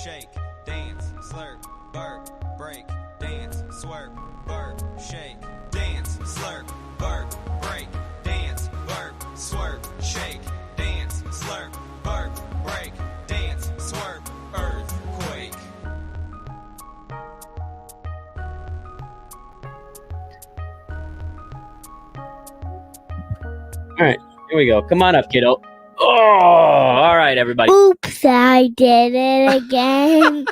shake, dance, slurp, burp, break, dance, swerp, burp, shake, dance, slurp, burp, break, dance, burp, swerp, shake, dance, slurp, burp, break, dance, swerp, earthquake. All right, here we go. Come on up, kiddo. Oh, all right, everybody. Oops, I did it again.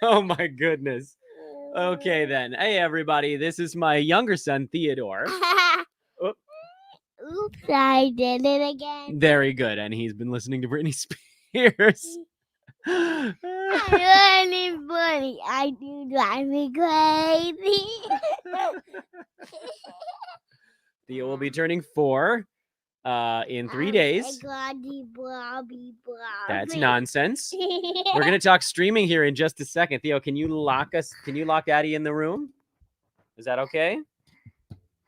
Oh, my goodness. Okay, then. Hey, everybody. This is my younger son, Theodore. Oops, I did it again. Very good. And he's been listening to Britney Spears. I'm really funny. I do drive me crazy. Theo will be turning 4 in 3 days. That's nonsense. We're going to talk streaming here in just a second. Theo, can you lock Daddy in the room? Is that okay?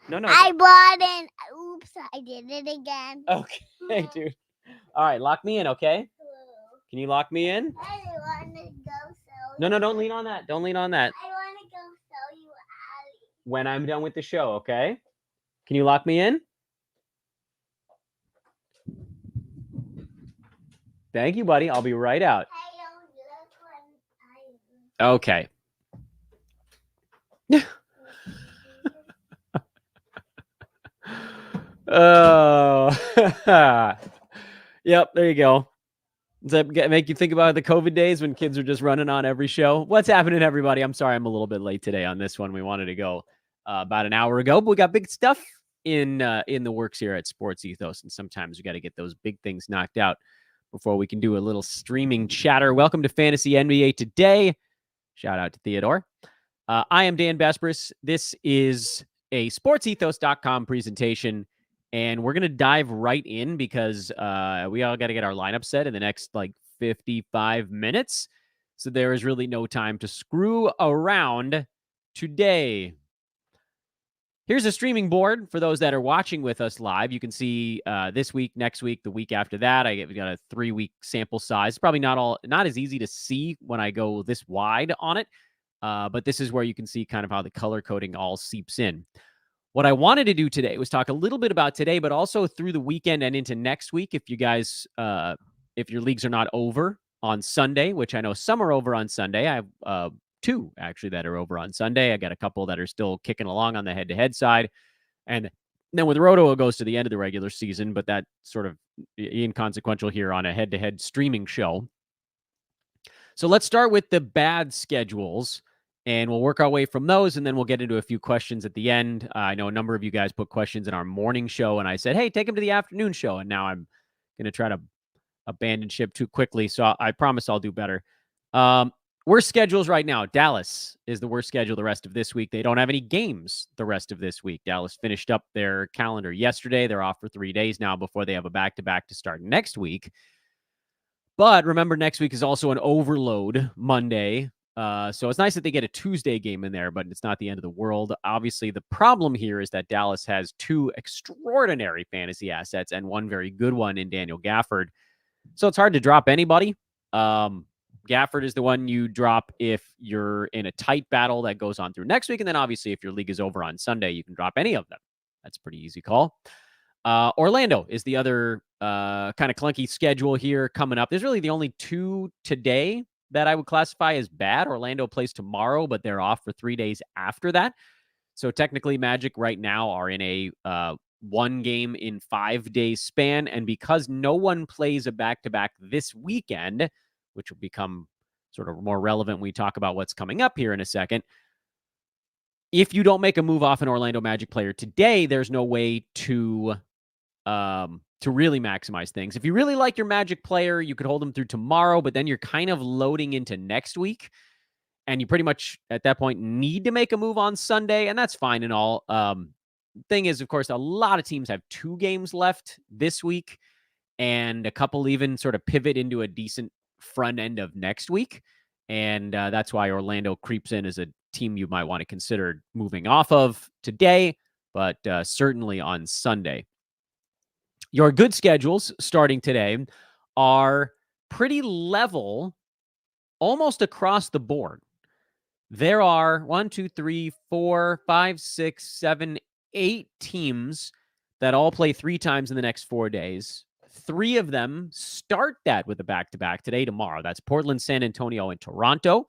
No. I bought in. Oops, I did it again. Okay, dude. All right, lock me in, okay? Can you lock me in? I want to go sell. No, don't lean on that. Don't lean on that. I want to go sell you Allie. When I'm done with the show, okay? Can you lock me in? Thank you, buddy. I'll be right out. Okay. Oh. Yep, there you go. Does that make you think about the COVID days when kids were just running on every show? What's happening, everybody? I'm sorry I'm a little bit late today on this one. We wanted to go about an hour ago, but we got big stuff in the works here at Sports Ethos, and sometimes we got to get those big things knocked out before we can do a little streaming chatter. Welcome to Fantasy NBA Today. Shout out to Theodore. I am Dan Besbris. This is a sportsethos.com presentation, and we're going to dive right in because we all got to get our lineup set in the next 55 minutes. So there is really no time to screw around today. Here's a streaming board for those that are watching with us live. You can see this week, next week, the week after that. We got a 3-week sample size. Probably not as easy to see when I go this wide on it, but this is where you can see kind of how the color coding all seeps in. What I wanted to do today was talk a little bit about today, but also through the weekend and into next week. If you guys, if your leagues are not over on Sunday, which I know some are over on Sunday, I have 2 actually that are over on Sunday. I got a couple that are still kicking along on the head-to-head side. And then with Roto, it goes to the end of the regular season, but that sort of inconsequential here on a head-to-head streaming show. So let's start with the bad schedules, and we'll work our way from those, and then we'll get into a few questions at the end. I know a number of you guys put questions in our morning show, and I said, hey, take them to the afternoon show, and now I'm going to try to abandon ship too quickly, so I promise I'll do better. Worst schedules right now. Dallas is the worst schedule the rest of this week. They don't have any games the rest of this week. Dallas finished up their calendar yesterday. They're off for 3 days now before they have a back-to-back to start next week. But remember, next week is also an overload Monday. So it's nice that they get a Tuesday game in there, but it's not the end of the world. Obviously, the problem here is that Dallas has 2 extraordinary fantasy assets and 1 very good one in Daniel Gafford. So it's hard to drop anybody. Gafford is the one you drop if you're in a tight battle that goes on through next week. And then obviously, if your league is over on Sunday, you can drop any of them. That's a pretty easy call. Orlando is the other kind of clunky schedule here coming up. There's really the only 2 today that I would classify as bad. Orlando plays tomorrow, but they're off for 3 days after that. So technically, Magic right now are in a 1 game in 5 days span. And because no one plays a back-to-back this weekend, which will become sort of more relevant when we talk about what's coming up here in a second. If you don't make a move off an Orlando Magic player today, there's no way to really maximize things. If you really like your Magic player, you could hold them through tomorrow, but then you're kind of loading into next week. And you pretty much, at that point, need to make a move on Sunday, and that's fine and all. Thing is, of course, a lot of teams have 2 games left this week, and a couple even sort of pivot into a decent front end of next week. And that's why Orlando creeps in as a team you might want to consider moving off of today, but certainly on Sunday. Your good schedules starting today are pretty level almost across the board. There are 1, 2, 3, 4, 5, 6, 7, 8 teams that all play 3 times in the next 4 days. 3 of them start that with a back-to-back today, tomorrow. That's Portland, San Antonio, and Toronto.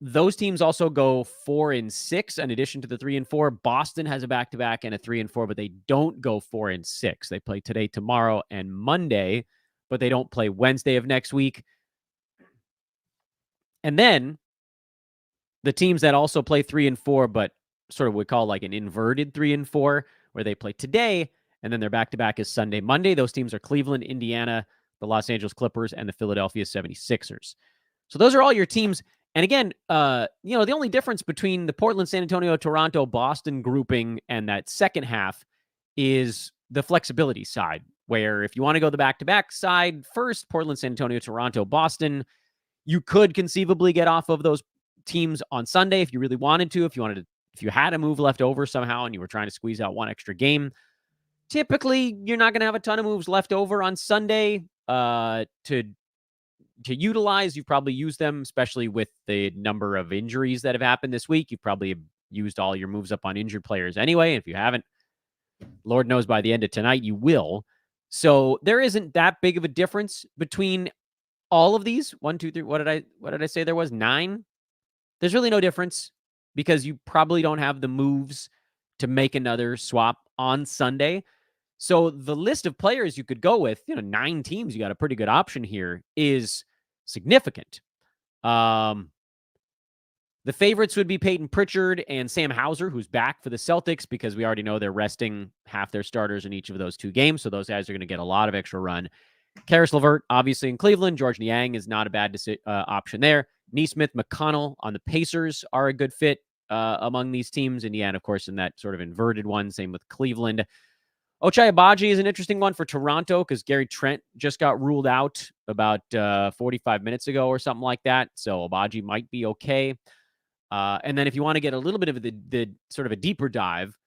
Those teams also go 4 and 6 in addition to the 3 and 4. Boston has a back-to-back and a 3 and 4, but they don't go 4 and 6. They play today, tomorrow, and Monday, but they don't play Wednesday of next week. And then the teams that also play 3 and 4, but sort of we call like an inverted 3 and 4, where they play today, and then their back-to-back is Sunday, Monday. Those teams are Cleveland, Indiana, the Los Angeles Clippers, and the Philadelphia 76ers. So those are all your teams. And again, the only difference between the Portland, San Antonio, Toronto, Boston grouping and that second half is the flexibility side, where if you want to go the back-to-back side first, Portland, San Antonio, Toronto, Boston, you could conceivably get off of those teams on Sunday if you really wanted to, if you had a move left over somehow and you were trying to squeeze out one extra game. Typically, you're not going to have a ton of moves left over on Sunday to utilize. You've probably used them, especially with the number of injuries that have happened this week. You've probably used all your moves up on injured players anyway. If you haven't, Lord knows by the end of tonight, you will. So there isn't that big of a difference between all of these. 1, 2, 3. What did I say there was? 9. There's really no difference because you probably don't have the moves to make another swap on Sunday. So the list of players you could go with, 9 teams, you got a pretty good option here, is significant. The favorites would be Peyton Pritchard and Sam Hauser, who's back for the Celtics, because we already know they're resting half their starters in each of those 2 games. So those guys are going to get a lot of extra run. Karis LeVert, obviously in Cleveland. George Niang is not a bad option there. Nesmith, McConnell on the Pacers are a good fit among these teams. Indiana, of course, in that sort of inverted one. Same with Cleveland. Ochai Agbaji is an interesting one for Toronto because Gary Trent just got ruled out about 45 minutes ago or something like that. So Agbaji might be okay. And then if you want to get a little bit of the sort of a deeper dive,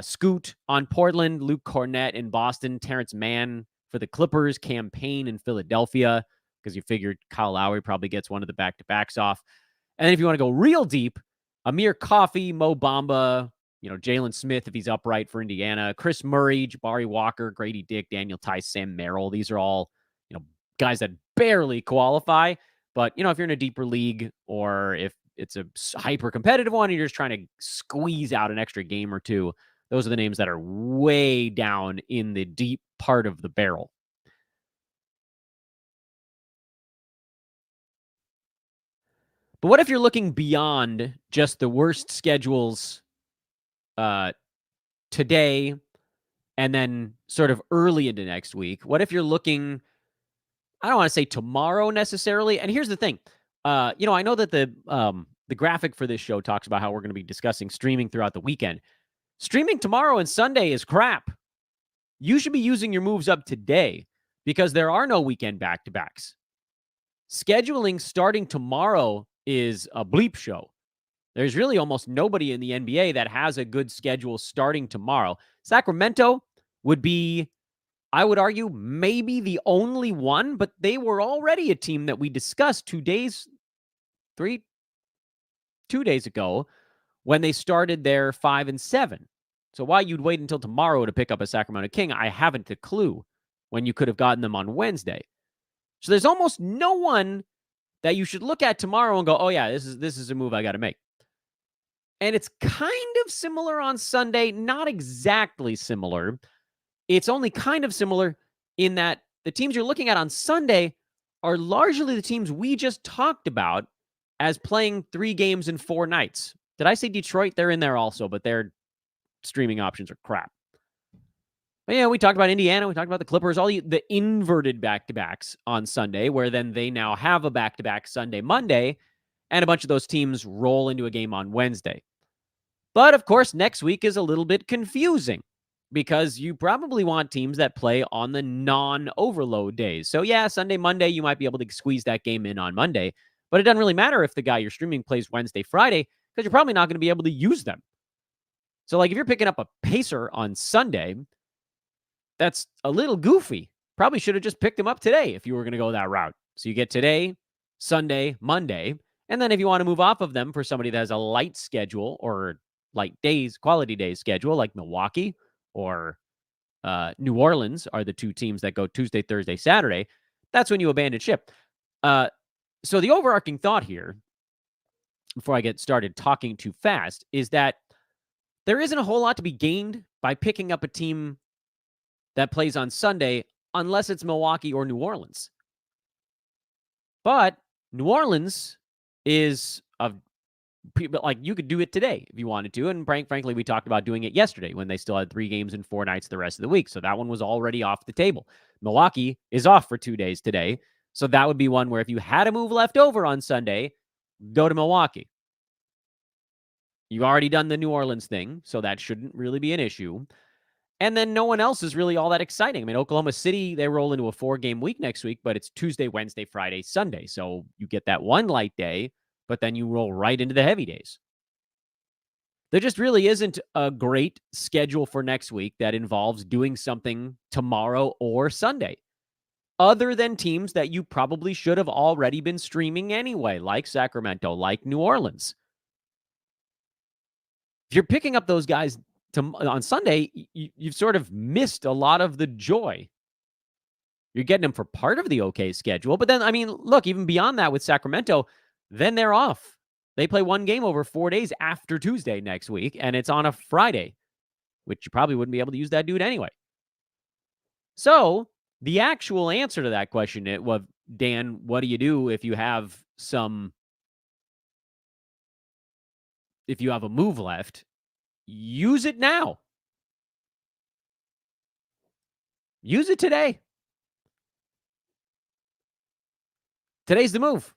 Scoot on Portland, Luke Cornett in Boston, Terrence Mann for the Clippers, Cam Payne in Philadelphia, because you figured Kyle Lowry probably gets one of the back-to-backs off. And then if you want to go real deep, Amir Coffey, Mo Bamba, Jalen Smith, if he's upright for Indiana, Chris Murray, Jabari Walker, Grady Dick, Daniel Tice, Sam Merrill. These are all, guys that barely qualify. But, if you're in a deeper league or if it's a hyper competitive one, and you're just trying to squeeze out an extra game or 2, those are the names that are way down in the deep part of the barrel. But what if you're looking beyond just the worst schedules today and then sort of early into next week? What if you're looking, I don't want to say tomorrow necessarily. And here's the thing. I know that the graphic for this show talks about how we're going to be discussing streaming throughout the weekend. Streaming tomorrow and Sunday is crap. You should be using your moves up today because there are no weekend back-to-backs. Scheduling starting tomorrow is a bleep show. There's really almost nobody in the NBA that has a good schedule starting tomorrow. Sacramento would be, I would argue, maybe the only one, but they were already a team that we discussed 2 days ago when they started their 5 and 7. So why you'd wait until tomorrow to pick up a Sacramento King, I haven't a clue, when you could have gotten them on Wednesday. So there's almost no one that you should look at tomorrow and go, oh yeah, this is a move I got to make. And it's kind of similar on Sunday, not exactly similar. It's only kind of similar in that the teams you're looking at on Sunday are largely the teams we just talked about as playing 3 games in 4 nights. Did I say Detroit? They're in there also, but their streaming options are crap. But yeah, we talked about Indiana. We talked about the Clippers, all the inverted back-to-backs on Sunday, where then they now have a back-to-back Sunday, Monday, and a bunch of those teams roll into a game on Wednesday. But, of course, next week is a little bit confusing because you probably want teams that play on the non-overload days. So, yeah, Sunday, Monday, you might be able to squeeze that game in on Monday, but it doesn't really matter if the guy you're streaming plays Wednesday, Friday, because you're probably not going to be able to use them. So, like, if you're picking up a Pacer on Sunday, that's a little goofy probably should have just picked them up today if you were going to go that route. So you get today, Sunday, Monday. And then if you want to move off of them for somebody that has a light schedule or light days, quality days schedule, like Milwaukee or New Orleans are the two teams that go Tuesday, Thursday, Saturday, that's when you abandon ship. So the overarching thought here, before I get started talking too fast, is that there isn't a whole lot to be gained by picking up a team that plays on Sunday unless it's Milwaukee or New Orleans. But New Orleans is like you could do it today if you wanted to. And frankly, we talked about doing it yesterday when they still had 3 games and 4 nights the rest of the week. So that one was already off the table. Milwaukee is off for 2 days today. So that would be one where if you had a move left over on Sunday, go to Milwaukee. You've already done the New Orleans thing, so that shouldn't really be an issue. And then no one else is really all that exciting. I mean, Oklahoma City, they roll into a 4-game week next week, but it's Tuesday, Wednesday, Friday, Sunday. So you get that one light day, but then you roll right into the heavy days. There just really isn't a great schedule for next week that involves doing something tomorrow or Sunday, other than teams that you probably should have already been streaming anyway, like Sacramento, like New Orleans. If you're picking up those guys on Sunday, you've sort of missed a lot of the joy. You're getting them for part of the okay schedule. But then, I mean, look, even beyond that with Sacramento, then they're off. They play 1 game over 4 days after Tuesday next week, and it's on a Friday, which you probably wouldn't be able to use that dude anyway. So the actual answer to that question was, Dan, what do you do if you have a move left? Use it now. Use it today. Today's the move.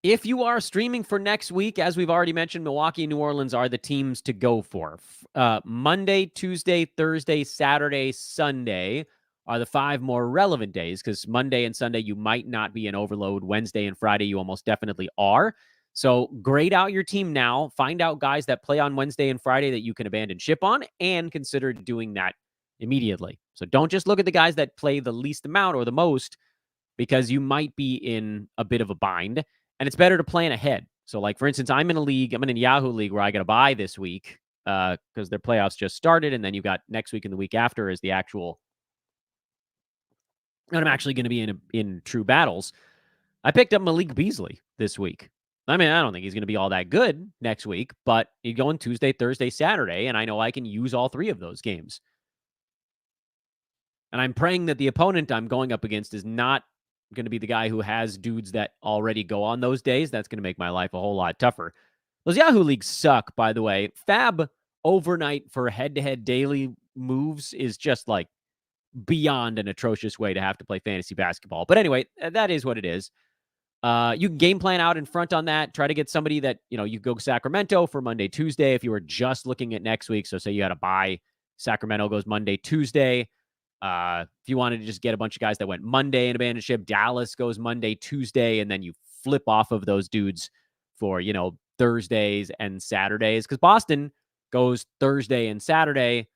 If you are streaming for next week, as we've already mentioned, Milwaukee and New Orleans are the teams to go for. Monday, Tuesday, Thursday, Saturday, Sunday are the 5 more relevant days, because Monday and Sunday you might not be in overload. Wednesday and Friday you almost definitely are. So grade out your team now. Find out guys that play on Wednesday and Friday that you can abandon ship on, and consider doing that immediately. So don't just look at the guys that play the least amount or the most, because you might be in a bit of a bind, and it's better to plan ahead. So like, for instance, I'm in a Yahoo league where I got to buy this week because their playoffs just started, and then you've got next week and the week after is the actual. And I'm actually going to be in true battles. I picked up Malik Beasley this week. I mean, I don't think he's going to be all that good next week, but he's going Tuesday, Thursday, Saturday, and I know I can use all 3 of those games. And I'm praying that the opponent I'm going up against is not going to be the guy who has dudes that already go on those days. That's going to make my life a whole lot tougher. Those Yahoo leagues suck, by the way. Fab overnight for head-to-head daily moves is just like beyond an atrocious way to have to play fantasy basketball. But anyway, that is what it is. You can game plan out in front on that. Try to get somebody that, you go Sacramento for Monday, Tuesday. If you were just looking at next week, so say you had to buy Sacramento goes Monday, Tuesday. If you wanted to just get a bunch of guys that went Monday and abandon ship, Dallas goes Monday, Tuesday, and then you flip off of those dudes for, Thursdays and Saturdays. Because Boston goes Thursday and Saturday,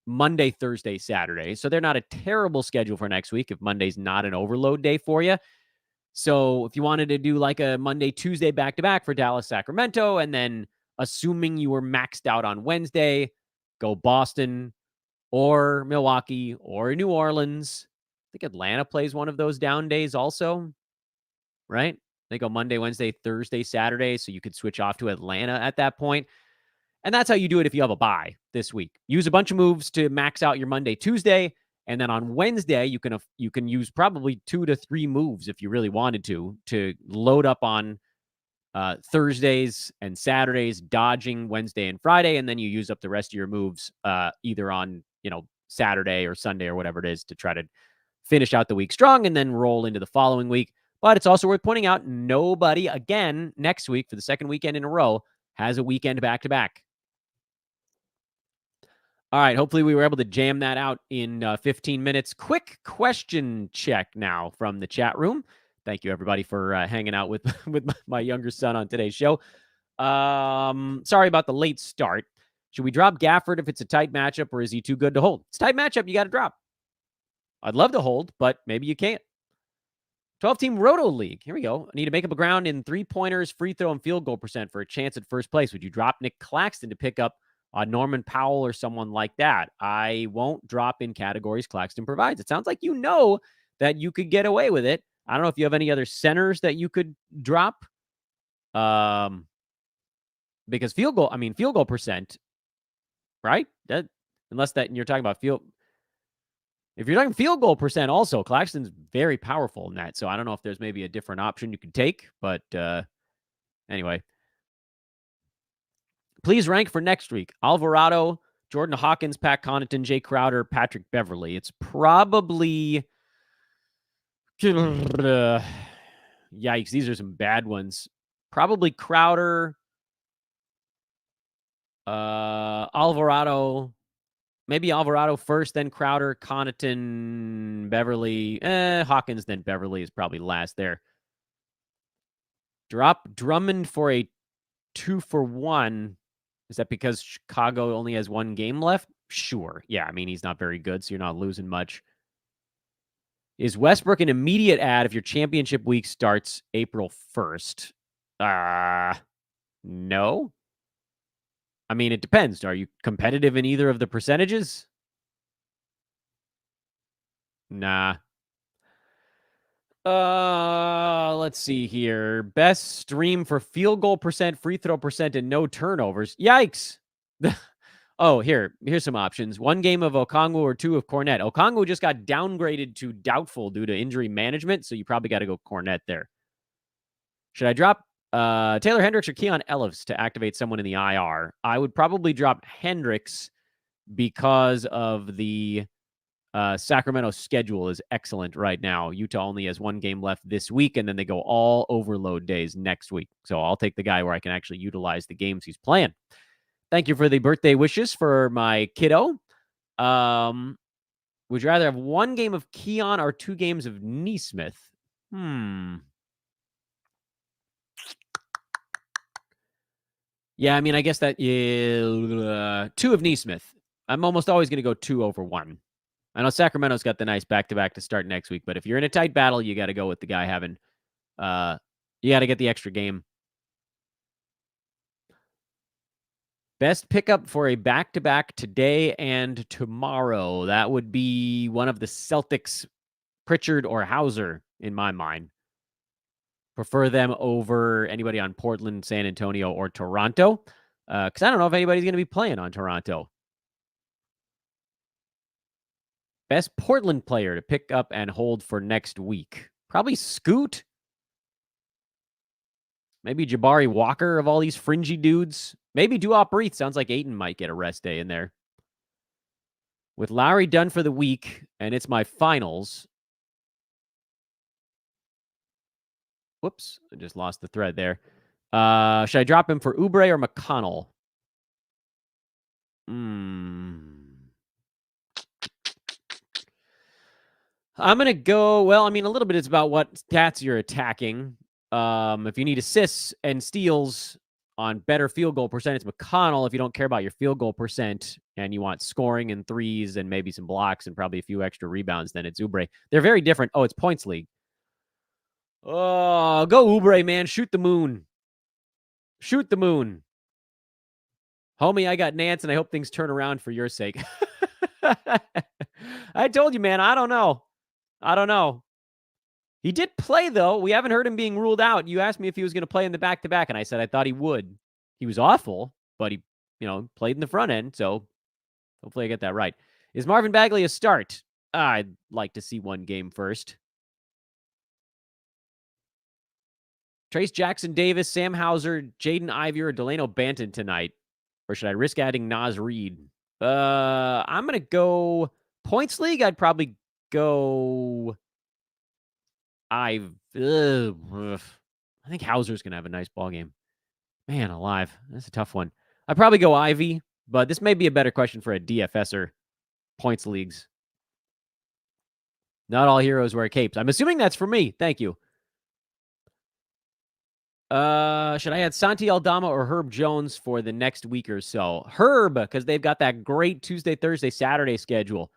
Monday, Thursday, Saturday. So they're not a terrible schedule for next week if Monday's not an overload day for you. So if you wanted to do like a Monday, Tuesday back-to-back for Dallas, Sacramento, and then assuming you were maxed out on Wednesday, go Boston or Milwaukee or New Orleans. I think Atlanta plays one of those down days also, right? They go Monday, Wednesday, Thursday, Saturday, so you could switch off to Atlanta at that point. And that's how you do it if you have a bye this week. Use a bunch of moves to max out your Monday, Tuesday, and then on Wednesday, you can use probably 2 to 3 moves if you really wanted to load up on Thursdays and Saturdays, dodging Wednesday and Friday, and then you use up the rest of your moves either on Saturday or Sunday or whatever it is to try to finish out the week strong and then roll into the following week. But it's also worth pointing out, nobody again next week for the second weekend in a row has a weekend back-to-back. All right, hopefully we were able to jam that out in 15 minutes. Quick question check now from the chat room. Thank you, everybody, for hanging out with my younger son on today's show. Sorry about the late start. Should we drop Gafford if it's a tight matchup, or is he too good to hold? It's a tight matchup. You got to drop. I'd love to hold, but maybe you can't. 12-team Roto League. Here we go. I need to make up a ground in 3-pointers, free throw, and field goal percent for a chance at first place. Would you drop Nick Claxton to pick up Norman Powell or someone like that? I won't drop in categories Claxton provides. It sounds like you know that you could get away with it. I don't know if you have any other centers that you could drop. Because field goal percent, right? Unless you're talking about field. If you're talking field goal percent also, Claxton's very powerful in that. So I don't know if there's maybe a different option you could take. But anyway. Please rank for next week. Alvarado, Jordan Hawkins, Pat Connaughton, Jay Crowder, Patrick Beverly. It's probably... yikes, these are some bad ones. Probably Crowder, Alvarado... Maybe Alvarado first, then Crowder, Connaughton, Beverly. Hawkins, then Beverly is probably last there. Drop Drummond for a 2-for-1. Is that because Chicago only has 1 game left? Sure. Yeah, I mean, he's not very good, so you're not losing much. Is Westbrook an immediate add if your championship week starts April 1st? No. I mean, it depends. Are you competitive in either of the percentages? Nah. Let's see here. Best stream for field goal percent, free throw percent, and no turnovers. Yikes. Oh, here's some options. 1 game of Okongwu or 2 of Cornette. Okongwu just got downgraded to doubtful due to injury management, so you probably got to go Cornette there. Should I drop Taylor Hendricks or Keon Ellis to activate someone in the IR? I would probably drop Hendricks because of the Sacramento schedule is excellent right now. Utah only has 1 game left this week, and then they go all overload days next week. So I'll take the guy where I can actually utilize the games he's playing. Thank you for the birthday wishes for my kiddo. Would you rather have 1 game of Keon or 2 games of Neesmith? Yeah, I mean, I guess that 2 of Neesmith. I'm almost always going to go 2 over 1. I know Sacramento's got the nice back-to-back to start next week, but if you're in a tight battle, you got to go with the guy having, you got to get the extra game. Best pickup for a back-to-back today and tomorrow. That would be one of the Celtics, Pritchard or Hauser, in my mind. Prefer them over anybody on Portland, San Antonio, or Toronto. Because I don't know if anybody's going to be playing on Toronto. Best Portland player to pick up and hold for next week. Probably Scoot. Maybe Jabari Walker of all these fringy dudes. Maybe Duop Reith. Sounds like Ayton might get a rest day in there. With Lowry done for the week, and it's my finals. Whoops, I just lost the thread there. Should I drop him for Oubre or McConnell? I'm going to go, well, I mean, a little bit it's about what stats you're attacking. If you need assists and steals on better field goal percent, it's McConnell. If you don't care about your field goal percent and you want scoring and threes and maybe some blocks and probably a few extra rebounds, then it's Oubre. They're very different. Oh, it's points league. Oh, go Oubre, man. Shoot the moon. Shoot the moon. Homie, I got Nance, and I hope things turn around for your sake. I told you, man, I don't know. I don't know. He did play, though. We haven't heard him being ruled out. You asked me if he was going to play in the back-to-back, and I said I thought he would. He was awful, but he, played in the front end, so hopefully I get that right. Is Marvin Bagley a start? I'd like to see 1 game first. Trace Jackson Davis, Sam Hauser, Jaden Ivey, or Delano Banton tonight? Or should I risk adding Naz Reid? I'm going to go points league. I'd probably go I think Hauser's going to have a nice ball game. Man alive. That's a tough one. I'd probably go Ivy, but this may be a better question for a DFSer points leagues. Not all heroes wear capes. I'm assuming that's for me. Thank you. Should I add Santi Aldama or Herb Jones for the next week or so? Herb, because they've got that great Tuesday, Thursday, Saturday schedule.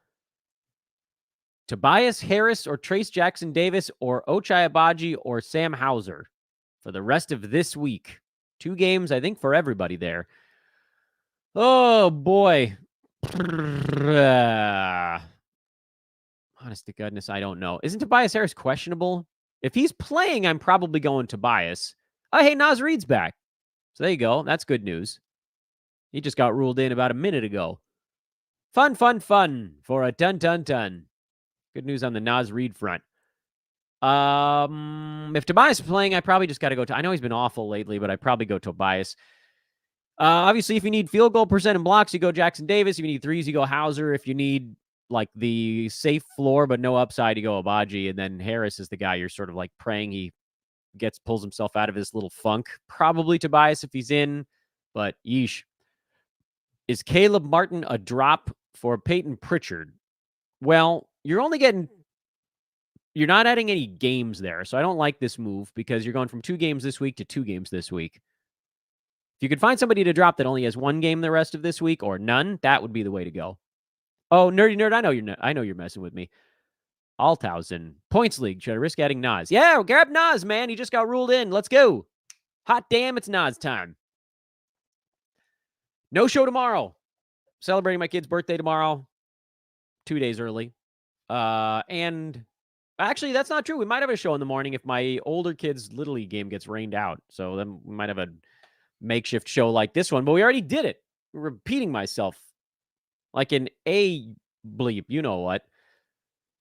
Tobias Harris or Trace Jackson Davis or Ochai Agbaji or Sam Hauser for the rest of this week. 2 games, I think, for everybody there. Oh, boy. Honest to goodness, I don't know. Isn't Tobias Harris questionable? If he's playing, I'm probably going Tobias. Oh, hey, Naz Reid's back. So there you go. That's good news. He just got ruled in about a minute ago. Fun for a ton. Good news on the Naz Reid front. If Tobias is playing, I probably just got to go to... I know he's been awful lately, but I probably go Tobias. Obviously, if you need field goal percent and blocks, you go Jackson Davis. If you need threes, you go Hauser. If you need like the safe floor but no upside, you go Agbaji. And then Harris is the guy you're sort of like praying he pulls himself out of his little funk. Probably Tobias if he's in, but yeesh. Is Caleb Martin a drop for Peyton Pritchard? Well, you're not adding any games there. So I don't like this move because you're going from 2 games this week to 2 games this week. If you could find somebody to drop that only has 1 game the rest of this week or none, that would be the way to go. Oh, nerdy nerd, I know you're messing with me. Althausen, points league. Should I risk adding Naz? Yeah, grab Naz, man. He just got ruled in. Let's go. Hot damn, it's Naz time. No show tomorrow. Celebrating my kid's birthday tomorrow. 2 days early. And actually, that's not true. We might have a show in the morning if my older kid's Little League game gets rained out. So then we might have a makeshift show like this one. But we already did it. I'm repeating myself. Like an A bleep. You know what?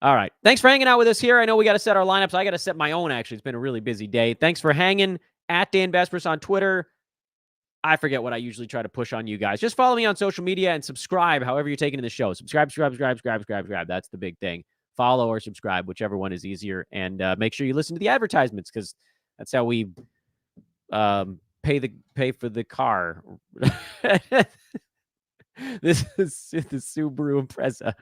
All right. Thanks for hanging out with us here. I know we got to set our lineups. I got to set my own, actually. It's been a really busy day. Thanks for hanging. At Dan Vespers on Twitter. I forget what I usually try to push on you guys. Just follow me on social media and subscribe however you're taking to the show. Subscribe. That's the big thing. Follow or subscribe, whichever one is easier. And make sure you listen to the advertisements because that's how we pay for the car. This is the Subaru Impreza.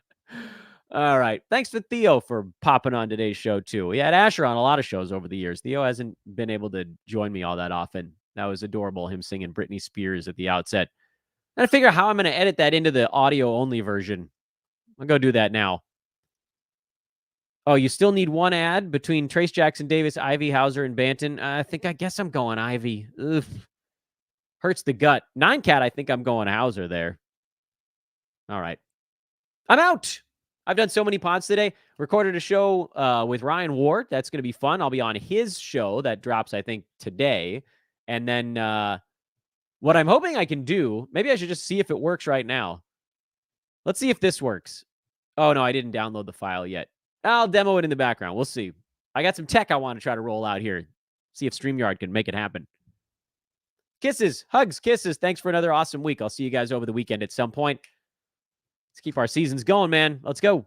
All right. Thanks to Theo for popping on today's show, too. We had Asher on a lot of shows over the years. Theo hasn't been able to join me all that often. That was adorable, him singing Britney Spears at the outset. I gotta figure out how I'm going to edit that into the audio-only version. I'll go do that now. Oh, you still need 1 ad between Trace Jackson Davis, Ivy, Hauser, and Banton? I guess I'm going Ivy. Ugh. Hurts the gut. 9-cat, I think I'm going Hauser there. All right. I'm out. I've done so many pods today. Recorded a show with Ryan Ward. That's going to be fun. I'll be on his show that drops, I think, today. And then what I'm hoping I can do, maybe I should just see if it works right now. Let's see if this works. Oh, no, I didn't download the file yet. I'll demo it in the background. We'll see. I got some tech I want to try to roll out here. See if StreamYard can make it happen. Kisses, hugs, kisses. Thanks for another awesome week. I'll see you guys over the weekend at some point. Let's keep our seasons going, man. Let's go.